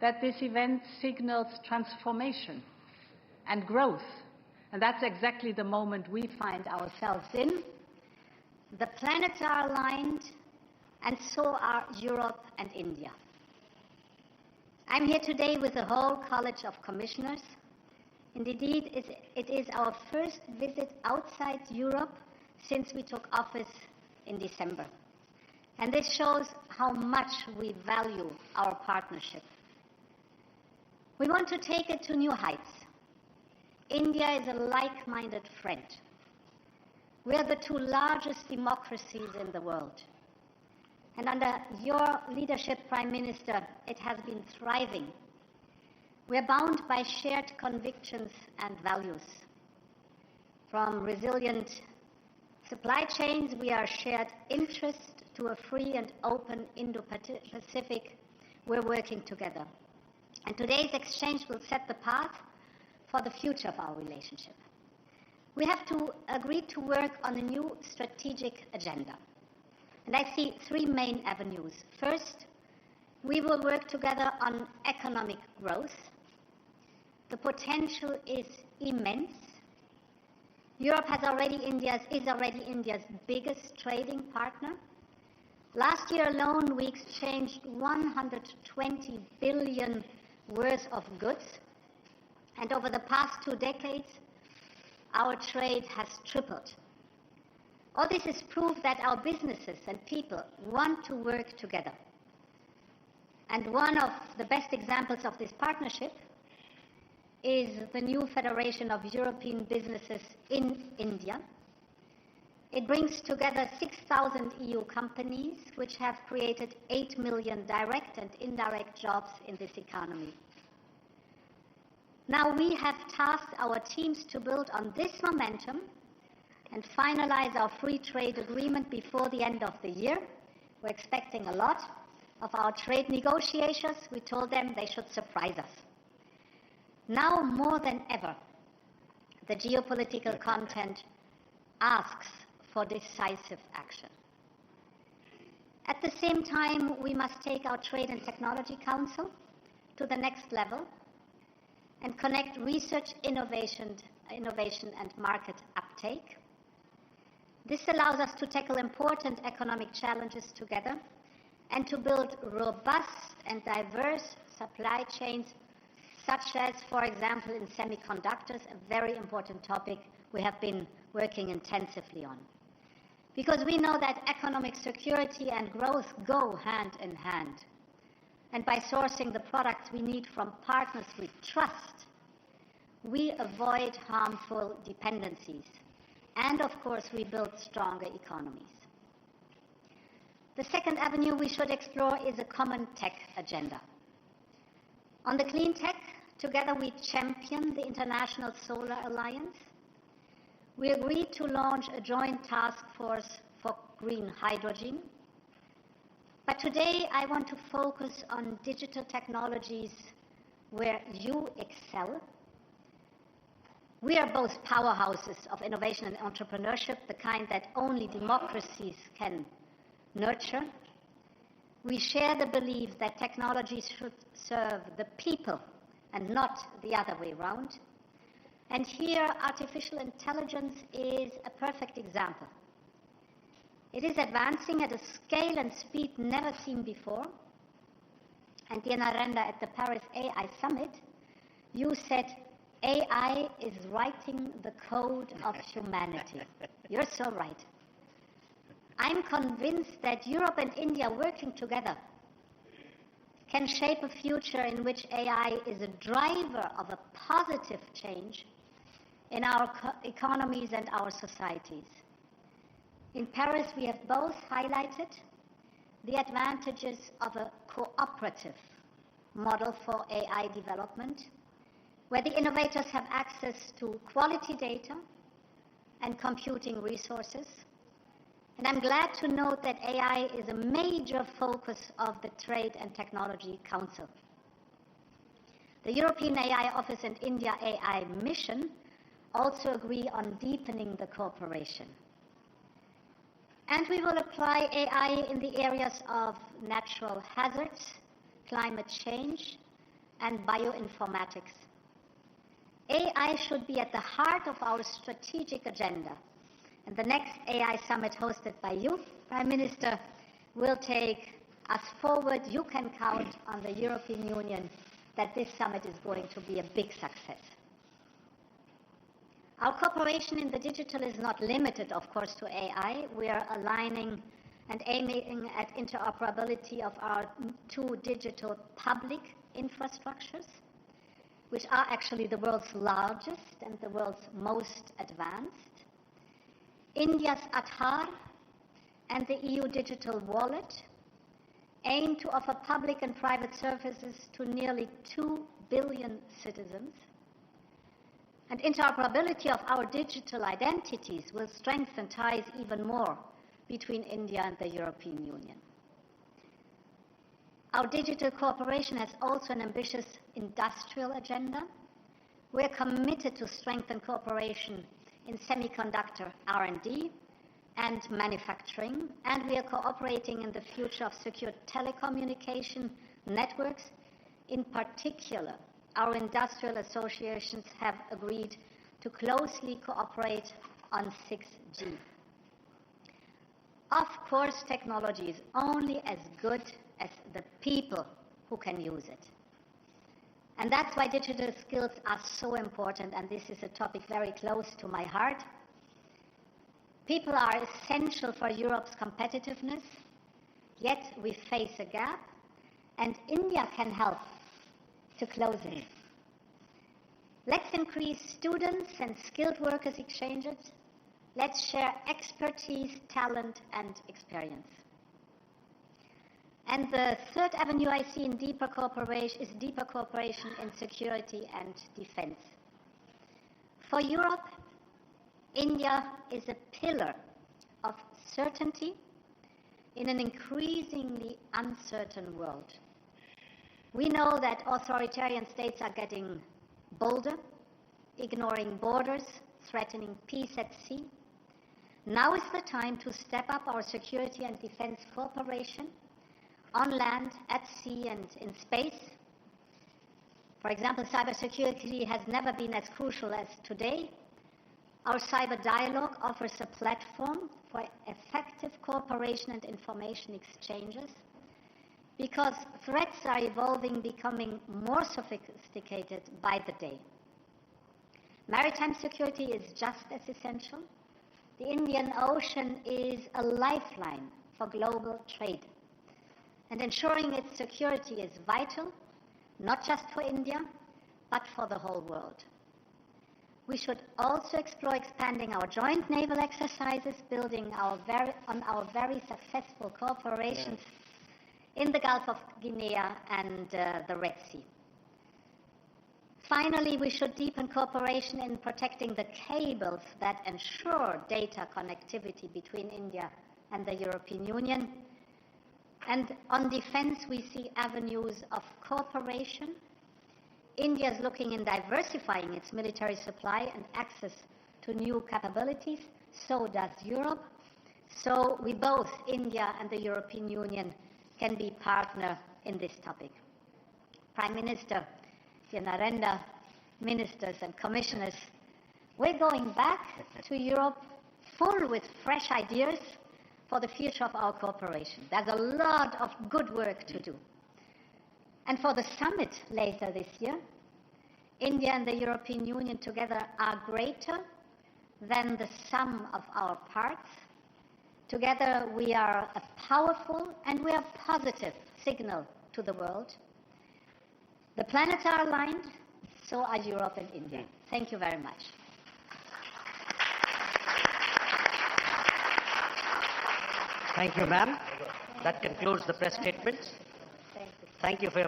that this event signals transformation and growth. And that's exactly the moment we find ourselves in. The planets are aligned, and so are Europe and India. I'm here today with the whole College of Commissioners. Indeed, it is our first visit outside Europe since we took office in December. And this shows how much we value our partnership. We want to take it to new heights. India is a like-minded friend. We are the two largest democracies in the world. And under your leadership, Prime Minister, it has been thriving. We are bound by shared convictions and values. From resilient supply chains, we are shared interest to a free and open Indo-Pacific. We're working together. And today's exchange will set the path for the future of our relationship. We have to agree to work on a new strategic agenda. And I see three main avenues. First, we will work together on economic growth. The potential is immense. Europe is already India's biggest trading partner. Last year alone, we exchanged 120 billion worth of goods. And over the past 2 decades, our trade has tripled. All this is proof that our businesses and people want to work together. And one of the best examples of this partnership is the new Federation of European Businesses in India. It brings together 6,000 EU companies, which have created 8 million direct and indirect jobs in this economy. Now we have tasked our teams to build on this momentum and finalize our free trade agreement before the end of the year. We're expecting a lot of our trade negotiators. We told them they should surprise us. Now more than ever, the geopolitical content asks for decisive action. At the same time, we must take our Trade and Technology Council to the next level and connect research, innovation and market uptake. This allows us to tackle important economic challenges together and to build robust and diverse supply chains, such as, for example, in semiconductors, a very important topic we have been working intensively on. Because we know that economic security and growth go hand in hand. And by sourcing the products we need from partners we trust, we avoid harmful dependencies. And of course, we build stronger economies. The second avenue we should explore is a common tech agenda. On the clean tech, together we champion the International Solar Alliance. We agreed to launch a joint task force for green hydrogen. But today I want to focus on digital technologies where you excel. We are both powerhouses of innovation and entrepreneurship, the kind that only democracies can nurture. We share the belief that technologies should serve the people and not the other way around. And here, artificial intelligence is a perfect example. It is advancing at a scale and speed never seen before. And dear Narendra, at the Paris AI Summit, you said, AI is writing the code of humanity. You're so right. I'm convinced that Europe and India working together can shape a future in which AI is a driver of a positive change in our economies and our societies. In Paris, we have both highlighted the advantages of a cooperative model for AI development, where the innovators have access to quality data and computing resources. And I'm glad to note that AI is a major focus of the Trade and Technology Council. The European AI Office and India AI Mission also agree on deepening the cooperation. And we will apply AI in the areas of natural hazards, climate change, and bioinformatics. AI should be at the heart of our strategic agenda. And the next AI summit hosted by you, Prime Minister, will take us forward. You can count on the European Union that this summit is going to be a big success. Our cooperation in the digital is not limited, of course, to AI. We are aligning and aiming at interoperability of our two digital public infrastructures, which are actually the world's largest and the world's most advanced. India's Uttar and the EU digital wallet aim to offer public and private services to nearly 2 billion citizens. And interoperability of our digital identities will strengthen ties even more between India and the European Union. Our digital cooperation has also an ambitious industrial agenda. We are committed to strengthen cooperation in semiconductor R&D and manufacturing, and we are cooperating in the future of secure telecommunication networks. In particular, our industrial associations have agreed to closely cooperate on 6G. Of course, technology is only as good as the people who can use it. And that's why digital skills are so important, and this is a topic very close to my heart. People are essential for Europe's competitiveness, yet we face a gap, and India can help to close it. Let's increase students and skilled workers exchanges. Let's share expertise, talent, and experience. And the third avenue I see in deeper cooperation is deeper cooperation in security and defense. For Europe, India is a pillar of certainty in an increasingly uncertain world. We know that authoritarian states are getting bolder, ignoring borders, threatening peace at sea. Now is the time to step up our security and defense cooperation on land, at sea, and in space. For example, cybersecurity has never been as crucial as today. Our cyber dialogue offers a platform for effective cooperation and information exchanges, because threats are evolving, becoming more sophisticated by the day. Maritime security is just as essential. The Indian Ocean is a lifeline for global trade, and ensuring its security is vital, not just for India, but for the whole world. We should also explore expanding our joint naval exercises, building on our very successful cooperations in the Gulf of Guinea and the Red Sea. Finally, we should deepen cooperation in protecting the cables that ensure data connectivity between India and the European Union. And on defense, we see avenues of cooperation. India is looking in diversifying its military supply and access to new capabilities. So does Europe. So we both, India and the European Union, can be partner in this topic. Prime Minister, dear Narendra, ministers and commissioners, we're going back to Europe full with fresh ideas for the future of our cooperation. There's a lot of good work to do. And for the summit later this year, India and the European Union together are greater than the sum of our parts. Together we are a powerful and we are positive signal to the world. The planets are aligned, so are Europe and India. Thank you very much. Thank you, ma'am. That concludes the press statements. Thank you for your